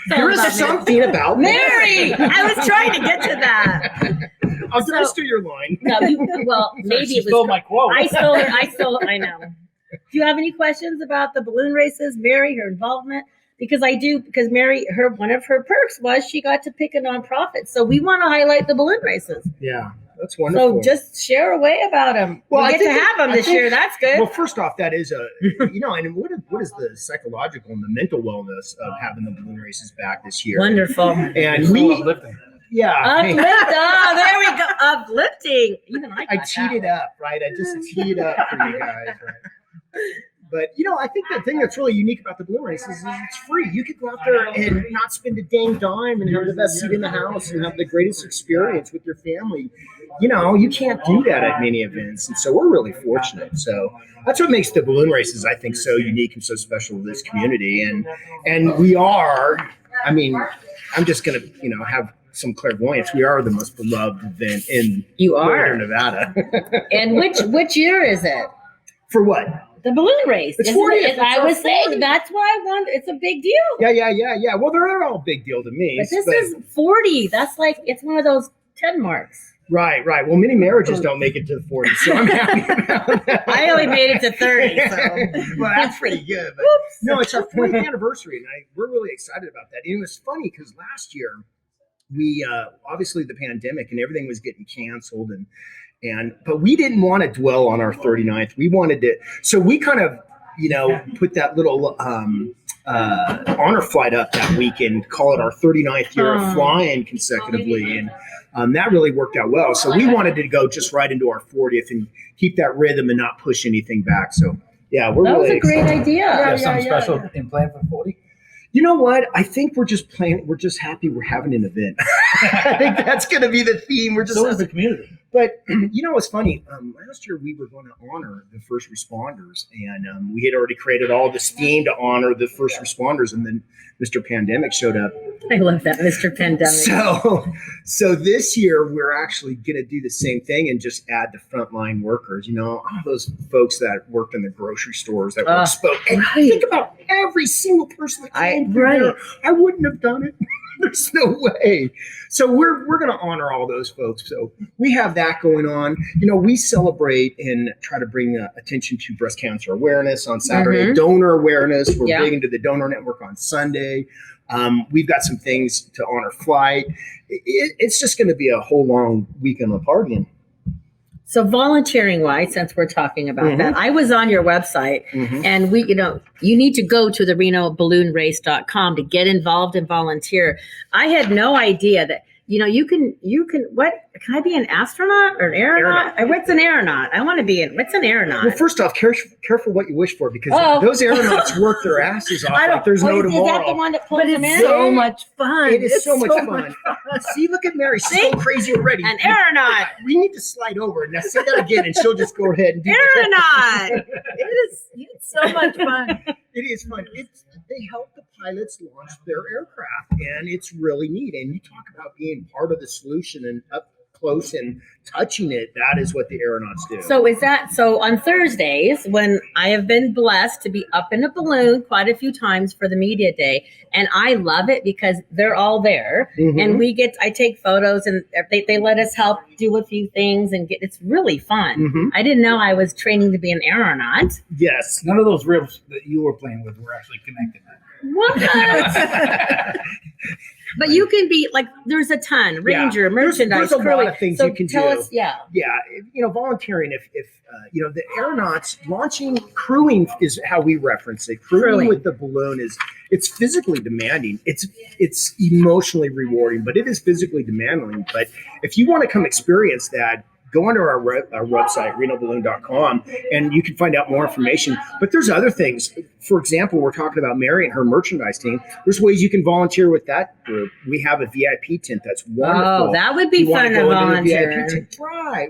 There is something about Mary. I was trying to get to that. I'll just do your line. No, well, maybe she it was stole my quote. I stole her. I know. Do you have any questions about the balloon races, Mary, her involvement? Because Mary, one of her perks was she got to pick a nonprofit. So we want to highlight the balloon races. Yeah, that's wonderful. So just share away about them. Well, we get to have them this year. That's good. Well, first off, that is and what is the psychological and the mental wellness of having the balloon races back this year? Wonderful. And uplifting. Yeah. Uplift. Oh, there we go. Uplifting. Even I cheated up, right? I just teed up for you guys, right? But, I think the thing that's really unique about the balloon races is it's free. You could go out there and not spend a dang dime and have the best seat in the house and have the greatest experience with your family. You can't do that at many events. And so we're really fortunate. So that's what makes the balloon races, I think, so unique and so special to this community. And we are, I'm just going to, have some clairvoyance. We are the most beloved event in Northern Nevada. And which year is it? For what? The balloon race. It's 40th. I was saying that's why I won. It's a big deal. Yeah. Well, they're all a big deal to me. But this is 40. That's like it's one of those 10 marks. Right. Well, many marriages don't make it to the 40s, so I'm happy about that. I only made it to 30. So. Well, that's pretty good. But no, it's our 40th anniversary, and we're really excited about that. And it was funny because last year we obviously the pandemic and everything was getting canceled but we didn't want to dwell on our 39th. We wanted to, so we kind of, put that little honor flight up that weekend, call it our 39th year of flying consecutively. And that really worked out well. So we wanted to go just right into our 40th and keep that rhythm and not push anything back. So yeah, that was a great idea. You have something special in plan for 40? You know what? I think we're just happy we're having an event. I think that's going to be the theme. So is the community. But what's funny? Last year we were going to honor the first responders, and we had already created all this theme to honor the first responders, and then Mr. Pandemic showed up. I love that, Mr. Pandemic. So this year we're actually going to do the same thing and just add the frontline workers. All those folks that worked in the grocery stores that spoke. And think about every single person that came through there. I wouldn't have done it. There's no way. So we're going to honor all those folks. So we have that going on. We celebrate and try to bring attention to breast cancer awareness on Saturday, donor awareness. We're big into the donor network on Sunday. We've got some things to honor flight. It's just going to be a whole long weekend of partying. So volunteering wise, since we're talking about that, I was on your website and you need to go to the RenoBalloonRace.com to get involved and volunteer. I had no idea that, you can, can I be an astronaut or an aeronaut? What's an aeronaut? I want to be what's an aeronaut? Well, first off, careful what you wish for because those aeronauts work their asses off like there's no tomorrow. Is that the one that pulls them in? So much fun. It is so much fun. See, look at Mary. She's so crazy already. An aeronaut. We need to slide over. Now say that again and she'll just go ahead and do aeronaut. It's so much fun. It is fun. They help the pilots launch their aircraft, and it's really neat. And you talk about being part of the solution and up close and touching it, that is what the aeronauts do. So on Thursdays, when I have been blessed to be up in a balloon quite a few times for the media day, and I love it because they're all there, and I take photos, and they let us help do a few things, and it's really fun. I didn't know I was training to be an aeronaut. Yes. None of those ribs that you were playing with were actually connected. What? But you can be like, there's a ton, Ranger, merchandise, There's a lot of things you can tell do. us, yeah. Volunteering. If the aeronauts crewing is how we reference it. Crewing with the balloon it's physically demanding. It's emotionally rewarding, but it is physically demanding. But if you want to come experience that, go onto our website, renoballoon.com, and you can find out more information. But there's other things. For example, we're talking about Mary and her merchandise team. There's ways you can volunteer with that group. We have a VIP tent that's wonderful. Oh, that would be fun to volunteer.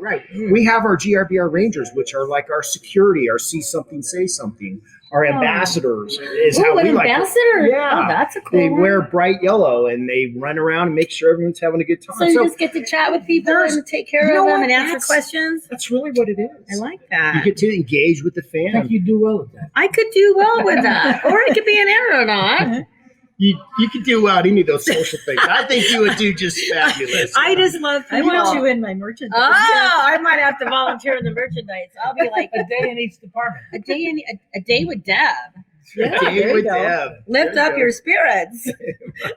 Right. We have our GRBR Rangers, which are like our security, our see something, say something. Our ambassadors is how we like it. Yeah. Oh, that's a cool They one. wear bright yellow and they run around and make sure everyone's having a good time. So you just get to chat with people and take care of them and answer questions? That's really what it is. I like that. You get to engage with the fan. I think you do well with that. I could do well with that. Or I could be an aeronaut. You could do well at any of those social things. I think you would do just fabulous. I just love people. I want you in my merchandise. Oh, I might have to volunteer in the mercandise. I'll be like a day in each department. A day with Deb. Yeah, there you go. Lift up your spirits,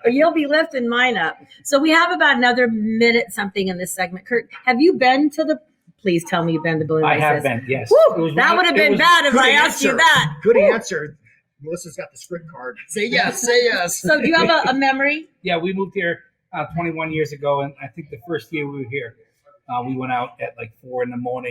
or you'll be lifting mine up. So we have about another minute something in this segment. Kurt, have you been to the? Please tell me you've been to balloon races. I have been. Yes. Woo, that would have been bad if I asked you that. Good answer. Melissa's got the script card. Say yes. Say yes. So do you have a memory? Yeah, we moved here 21 years ago, and I think the first year we were here, we went out at like 4 a.m. I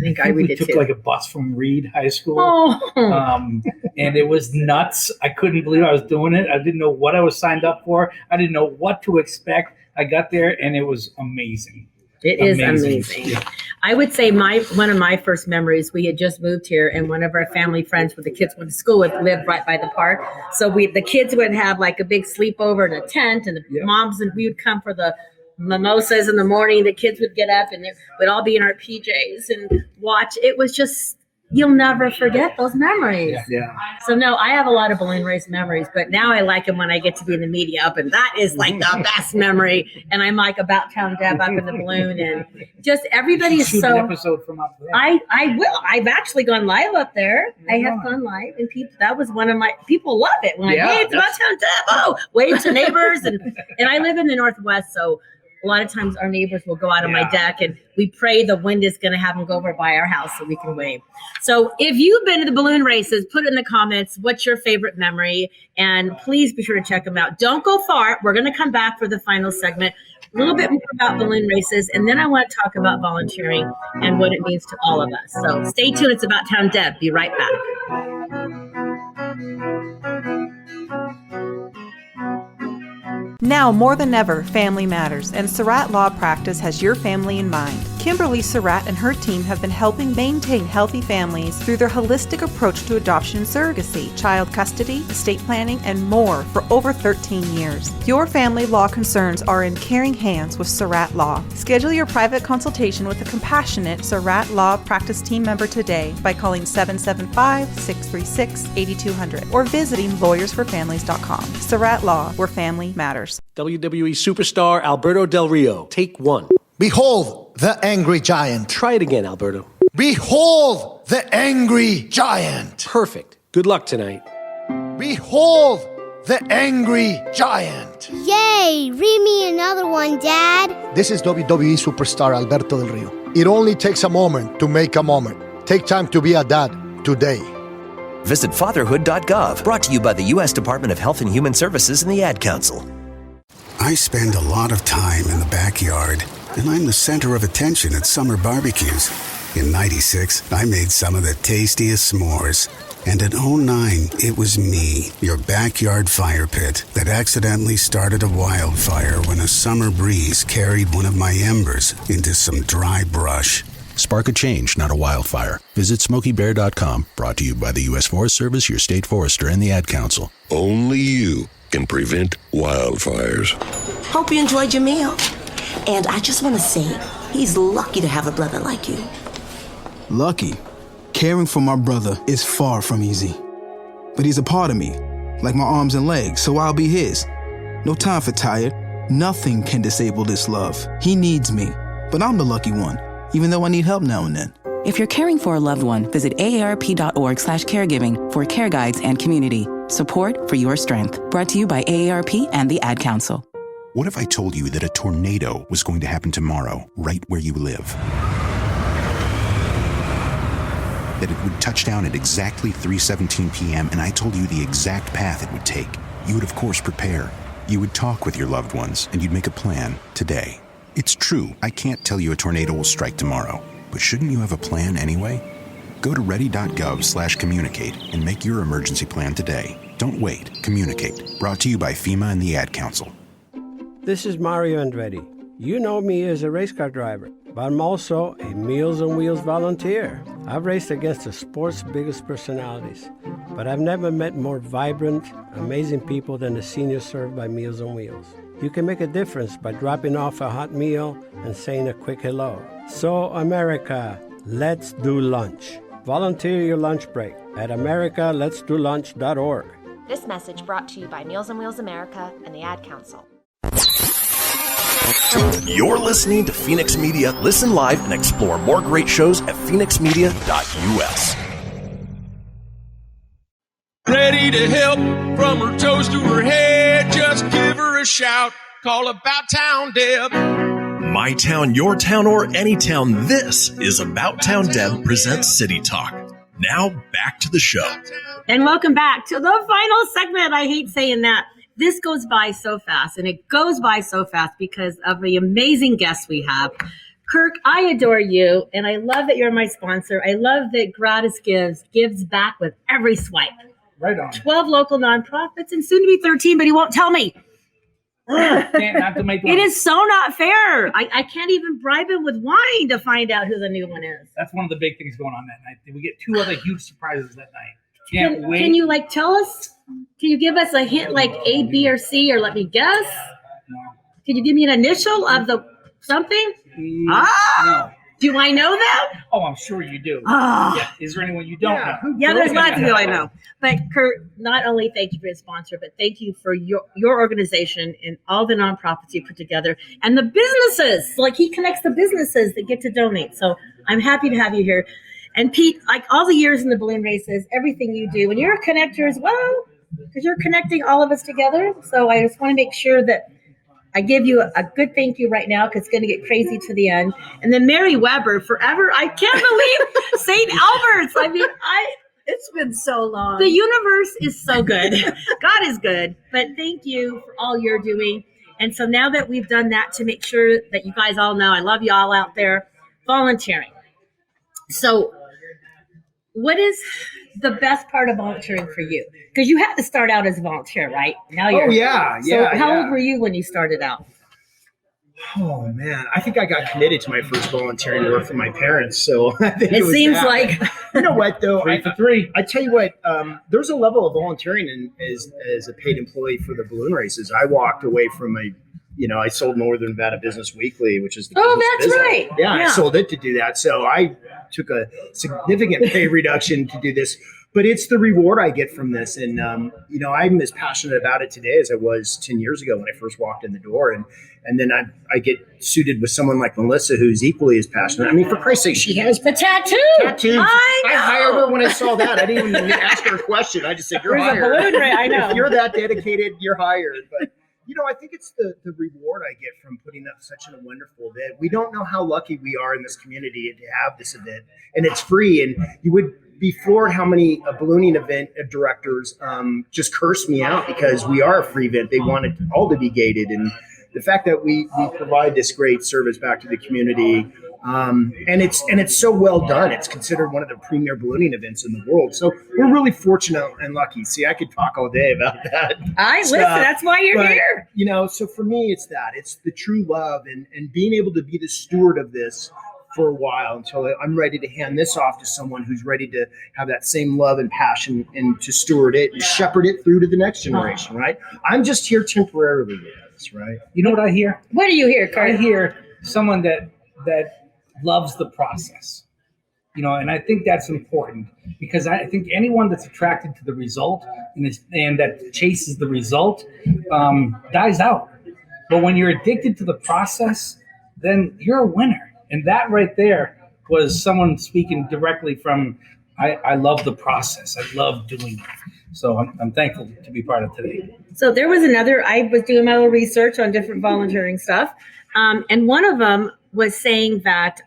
think we took too. like a bus from Reed High School. Oh. And it was nuts. I couldn't believe I was doing it. I didn't know what I was signed up for. I didn't know what to expect. I got there and it was amazing. It is amazing. Yeah. I would say one of my first memories, we had just moved here, and one of our family friends with the kids went to school with lived right by the park. So the kids would have like a big sleepover in a tent, and the moms and we would come for the mimosas in the morning. The kids would get up and we'd all be in our PJs and watch. It was just, you'll never forget those memories. Yeah. So no, I have a lot of balloon race memories, but now I like them when I get to be in the media up, and that is like the best memory. And I'm like about town Deb up in the balloon, and just everybody is Shoot so. an episode from up there. I will. I've actually gone live up there. I have gone live, and that was one of my people love it. When hey, it's about town Deb. Oh, wave to neighbors, and I live in the Northwest, so. A lot of times our neighbors will go out on my deck, and we pray the wind is going to have them go over by our house so we can wave. So if you've been to the balloon races, put it in the comments. What's your favorite memory? And please be sure to check them out. Don't go far. We're going to come back for the final segment. A little bit more about balloon races, and then I want to talk about volunteering and what it means to all of us. So stay tuned. It's About Town Deb. Be right back. Now more than ever, family matters, and Surratt Law Practice has your family in mind. Kimberly Surratt and her team have been helping maintain healthy families through their holistic approach to adoption and surrogacy, child custody, estate planning, and more for over 13 years. Your family law concerns are in caring hands with Surratt Law. Schedule your private consultation with a compassionate Surratt Law Practice team member today by calling 775-636-8200 or visiting lawyersforfamilies.com. Surratt Law, where family matters. WWE superstar Alberto Del Rio, take one. Behold the angry giant. Try it again, Alberto. Behold the angry giant. Perfect. Good luck tonight. Behold the angry giant. Yay! Read me another one, Dad. This is WWE superstar Alberto Del Rio. It only takes a moment to make a moment. Take time to be a dad today. Visit fatherhood.gov, brought to you by the U.S. Department of Health and Human Services and the Ad Council. I spend a lot of time in the backyard, and I'm the center of attention at summer barbecues. In '96, I made some of the tastiest s'mores. And in '09, it was me, your backyard fire pit, that accidentally started a wildfire when a summer breeze carried one of my embers into some dry brush. Spark a change, not a wildfire. Visit SmokeyBear.com, brought to you by the U.S. Forest Service, your state forester, and the Ad Council. Only you can prevent wildfires. Hope you enjoyed your meal. And I just want to say, He's lucky to have a brother like you. Lucky? Caring for my brother is far from easy. But he's a part of me, like my arms and legs, so I'll be his. No time for tired. Nothing can disable this love. He needs me, but I'm the lucky one, even though I need help now and then. If you're caring for a loved one, visit aarp.org/caregiving for care guides and community. Support for your strength. Brought to you by AARP and the Ad Council. What if I told you that a tornado was going to happen tomorrow, right where you live? That it would touch down at exactly 3:17 p.m., and I told you the exact path it would take. You would, of course, prepare. You would talk with your loved ones, and you'd make a plan today. It's true, I can't tell you a tornado will strike tomorrow, but shouldn't you have a plan anyway? Go to ready.gov/communicate and make your emergency plan today. Don't wait. Communicate. Brought to you by FEMA and the Ad Council. This is Mario Andretti. You know me as a race car driver, but I'm also a Meals on Wheels volunteer. I've raced against the sport's biggest personalities, but I've never met more vibrant, amazing people than the seniors served by Meals on Wheels. You can make a difference by dropping off a hot meal and saying a quick hello. So, America, let's do lunch. Volunteer your lunch break at americaletsdolunch.org. This message brought to you by Meals on Wheels America and the Ad Council. You're listening to Fenix Media. Listen live and explore more great shows at phoenixmedia.us. Ready to help from her toes to her head. Just give her a shout. Call About Town Deb. My town, your town, or any town. This is About Town Deb presents City Talk. Now back to the show. And welcome back to the final segment. I hate saying that. This goes by so fast, and it goes by so fast because of the amazing guests we have. Kirk, I adore you, and I love that you're my sponsor. I love that Gratis gives back with every swipe. Right on. 12 local nonprofits and soon to be 13, but he won't tell me. It is so not fair. I can't even bribe him with wine to find out who the new one is. That's one of the big things going on that night. We get 2 other huge surprises that night. Can't wait. Can you tell us? Can you give us a hint like A, B, or C, or let me guess? No. Can you give me an initial of the something? No. Do I know that? Oh, I'm sure you do. Ah. Yeah. Is there anyone you don't know? Yeah, there's lots of people I know. But Kurt, not only thank you for your sponsor, but thank you for your organization and all the nonprofits you put together and the businesses. Like he connects the businesses that get to donate. So I'm happy to have you here. And Pete, like all the years in the balloon races, everything you do, and you're a connector as well, because you're connecting all of us together. So I just want to make sure that I give you a good thank you right now, because it's going to get crazy to the end. And then Mary Weber, forever. I can't believe St. Albert's. I mean, it's been so long. The universe is so good. God is good. But thank you for all you're doing. And so now that we've done that, to make sure that you guys all know, I love you all out there, volunteering. So what is the best part of volunteering for you? Because you had to start out as a volunteer, right? Now you're. Oh, yeah. So how old were you when you started out? Oh, man. I think I got committed to my first volunteering work from my parents. So I think it seems that. like. You know what, though? 3 for 3. I tell you what, there's a level of volunteering as a paid employee for the balloon races. I walked away from I sold Northern Nevada Business Weekly, which is the business. Right. Yeah, I sold it to do that. So I took a significant pay reduction to do this, but it's the reward I get from this. And, I'm as passionate about it today as I was 10 years ago when I first walked in the door. And then I get suited with someone like Melissa, who's equally as passionate. I mean, for Christ's sake, she has the tattoos. I hired her when I saw that. I didn't even ask her a question. I just said, you're hired. There's a balloon ray, I know. If you're that dedicated, you're hired. But I think it's the reward I get from putting up such a wonderful event. We don't know how lucky we are in this community to have this event, and it's free. And you would be floored how many ballooning event directors just curse me out because we are a free event. They want it all to be gated, and the fact that we provide this great service back to the community. And it's so well done. It's considered one of the premier ballooning events in the world. So we're really fortunate and lucky. See, I could talk all day about that. Listen, that's why you're here. So for me, it's the true love and being able to be the steward of this for a while until I'm ready to hand this off to someone who's ready to have that same love and passion and to steward it and shepherd it through to the next generation, right? I'm just here temporarily with this, right? You know what I hear? What do you hear, Carter? I hear someone that that loves the process. And I think that's important, because I think anyone that's attracted to the result and that chases the result dies out. But when you're addicted to the process, then you're a winner. And that right there was someone speaking directly from, I love the process. I love doing it. So I'm thankful to be part of today. So there was I was doing my little research on different volunteering stuff. And one of them was saying that,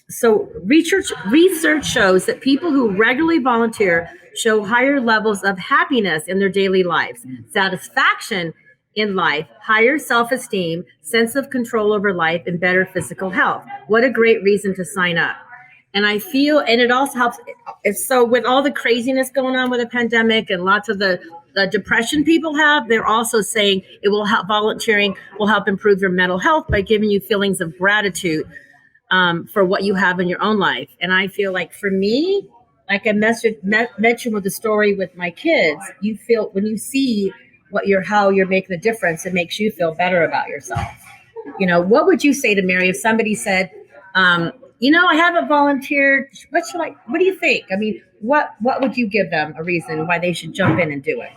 so research shows that people who regularly volunteer show higher levels of happiness in their daily lives, satisfaction in life, higher self-esteem, sense of control over life, and better physical health. What a great reason to sign up. And I feel, and it also helps. So with all the craziness going on with the pandemic and lots of the depression people have, they're also saying it will help, volunteering will help improve your mental health by giving you feelings of gratitude for what you have in your own life. And I feel like for me, like I mentioned with the story with my kids, you feel when you see how you're making a difference, it makes you feel better about yourself. What would you say to Mary if somebody said, I haven't volunteered. What do you think? I mean, what would you give them a reason why they should jump in and do it?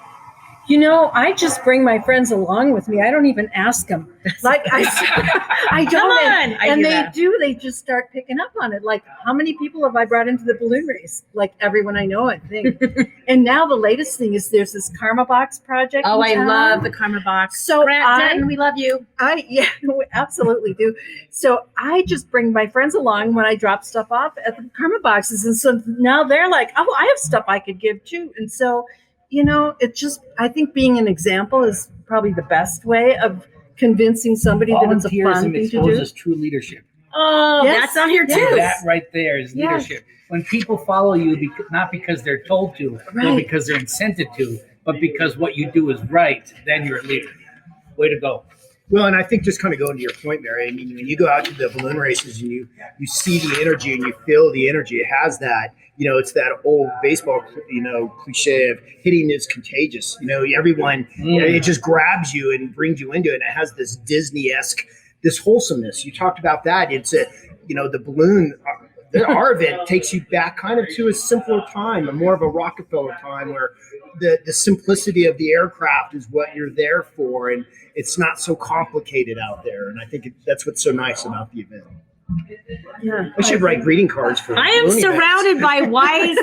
I just bring my friends along with me. I don't even ask them. Like I don't. Come on. And they do. They just start picking up on it. Like, how many people have I brought into the balloon race? Like everyone I know, I think. And now the latest thing is there's this Karma Box project. Oh, I love the Karma Box. So Denton, we love you. We absolutely do. So I just bring my friends along when I drop stuff off at the Karma Boxes, and so now they're like, oh, I have stuff I could give too, and so. I think being an example is probably the best way of convincing somebody that it's a fun thing to do. Exposes true leadership. Oh, yes, that's on here too. That right there is leadership. When people follow you, not because they're told to, or because they're incented to, but because what you do is right, then you're a leader. Way to go. Well, and I think just kind of going to your point, Mary, I mean, when you go out to the balloon races and you see the energy and you feel the energy, it has that, it's that old baseball, cliche of hitting is contagious. Everyone, it just grabs you and brings you into it. And it has this Disney-esque, this wholesomeness. You talked about that. It's the balloon, our event takes you back kind of to a simpler time, more of a Rockefeller time where the simplicity of the aircraft is what you're there for. And it's not so complicated out there. And I think that's what's so nice about the event. Yeah, I should write greeting cards for. I am surrounded by wise,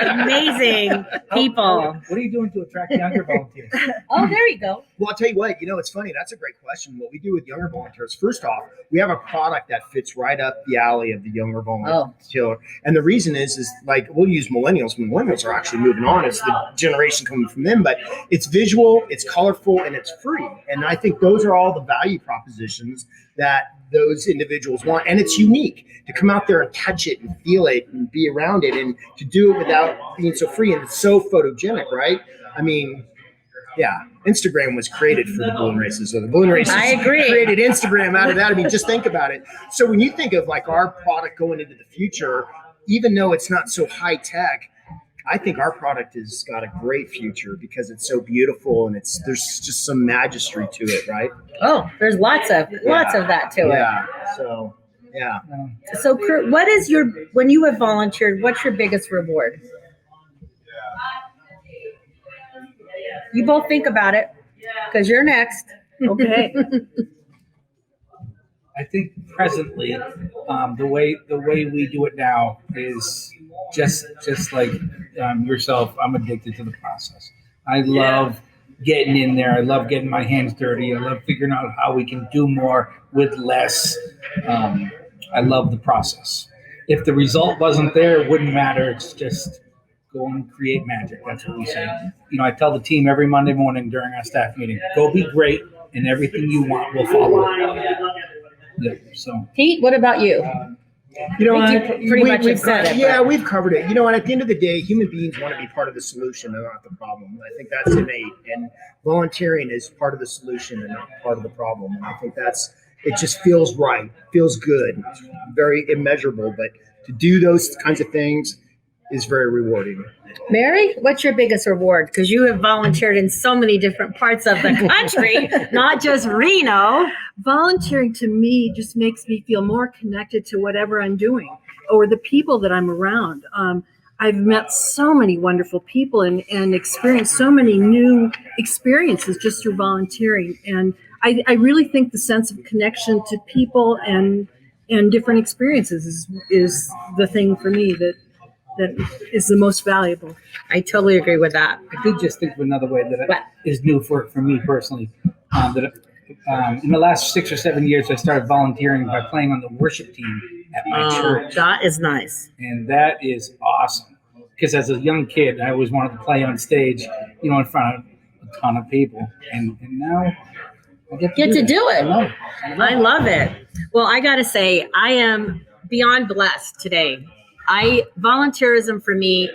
amazing people. What are you doing to attract younger volunteers? Oh, there you go. Well, I'll tell you what. It's funny. That's a great question. What we do with younger volunteers, first off, we have a product that fits right up the alley of the younger volunteer. And the reason is like we'll use millennials. Millennials are actually moving on. It's the generation coming from them, but it's visual, it's colorful, and it's free. And I think those are all the value propositions that those individuals want, and it's unique to come out there and touch it and feel it and be around it, and to do it without being so free, and it's so photogenic, right? I mean, Instagram was created for the balloon races, so the balloon races created Instagram out of that. I mean, just think about it. So when you think of like our product going into the future, even though it's not so high tech, I think our product has got a great future because it's so beautiful and there's just some majesty to it, right? Oh, there's lots of that to it. Yeah. So, yeah. So, Kurt, when you have volunteered, what's your biggest reward? You both think about it because you're next. Okay. I think presently, the way we do it now is just like yourself. I'm addicted to the process. I love getting in there. I love getting my hands dirty. I love figuring out how we can do more with less. I love the process. If the result wasn't there, it wouldn't matter. It's just go and create magic. That's what we say. I tell the team every Monday morning during our staff meeting, go be great, and everything you want will follow. Yeah, so. Pete, what about you? We've said it. Yeah, we've covered it. And at the end of the day, human beings want to be part of the solution and not the problem. I think that's innate. And volunteering is part of the solution and not part of the problem. And I think it just feels right, feels good. It's very immeasurable. But to do those kinds of things, is very rewarding. Mary, what's your biggest reward? Because you have volunteered in so many different parts of the country, not just Reno. Volunteering to me just makes me feel more connected to whatever I'm doing or the people that I'm around. I've met so many wonderful people and experienced so many new experiences just through volunteering. And I really think the sense of connection to people and different experiences is the thing for me that is the most valuable. I totally agree with that. I did just think of another way that is new for me personally. In the last 6 or 7 years, I started volunteering by playing on the worship team at my church. That is nice. And that is awesome. Because as a young kid, I always wanted to play on stage, in front of a ton of people. And now I get to do it. I love it. Well, I got to say, I am beyond blessed today. Volunteerism for me,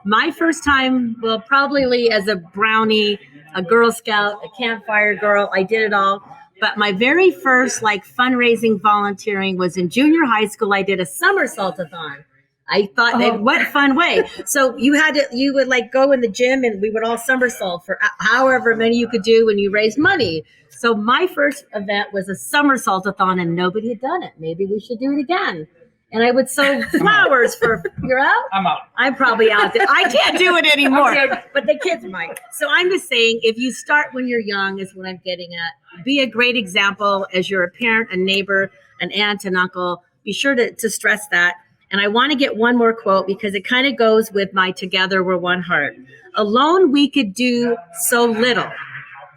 my first time, well, probably as a brownie, a Girl Scout, a campfire girl, I did it all. But my very first fundraising volunteering was in junior high school. I did a somersault-a-thon. I thought, what fun way. So you would go in the gym and we would all somersault for however many you could do when you raised money. So my first event was a somersault-a-thon and nobody had done it. Maybe we should do it again. And I would sew flowers you're out? I'm out. I'm probably out. I can't do it anymore, but the kids might. So I'm just saying, if you start when you're young is what I'm getting at. Be a great example as you're a parent, a neighbor, an aunt, an uncle. Be sure to stress that. And I want to get one more quote because it kind of goes with my Together We're One Heart. Alone we could do so little.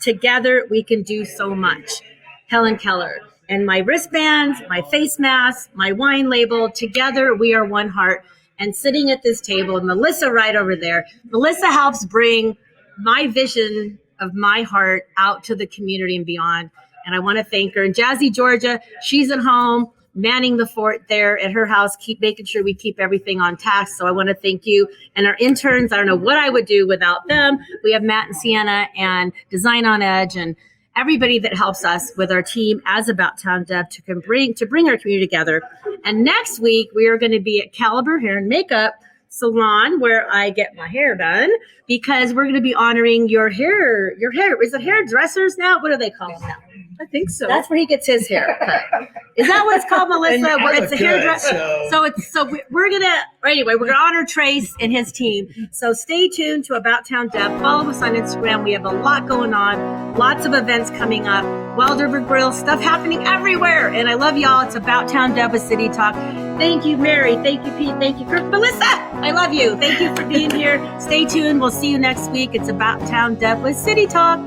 Together we can do so much. Helen Keller. And my wristbands, my face mask, my wine label, together we are one heart. And sitting at this table, Melissa right over there, Melissa helps bring my vision of my heart out to the community and beyond. And I want to thank her. And Jazzy Georgia, she's at home, manning the fort there at her house, keep making sure we keep everything on task. So I want to thank you. And our interns, I don't know what I would do without them. We have Matt and Sienna and Design on Edge and everybody that helps us with our team as About Town Deb to bring our community together. And next week, we are going to be at Caliber Hair and Makeup Salon, where I get my hair done, because we're going to be honoring your hair. Is it hairdressers now? What do they call them now? I think so. That's where he gets his hair cut. Is that what it's called, Melissa? Where it's a hairdresser. So we're gonna honor Trace and his team. So stay tuned to About Town Deb. Follow us on Instagram. We have a lot going on, lots of events coming up. Wild River Grill, stuff happening everywhere. And I love y'all. It's About Town Deb with City Talk. Thank you, Mary. Thank you, Pete. Thank you, Kirk. Melissa, I love you. Thank you for being here. Stay tuned. We'll see you next week. It's About Town Deb with City Talk.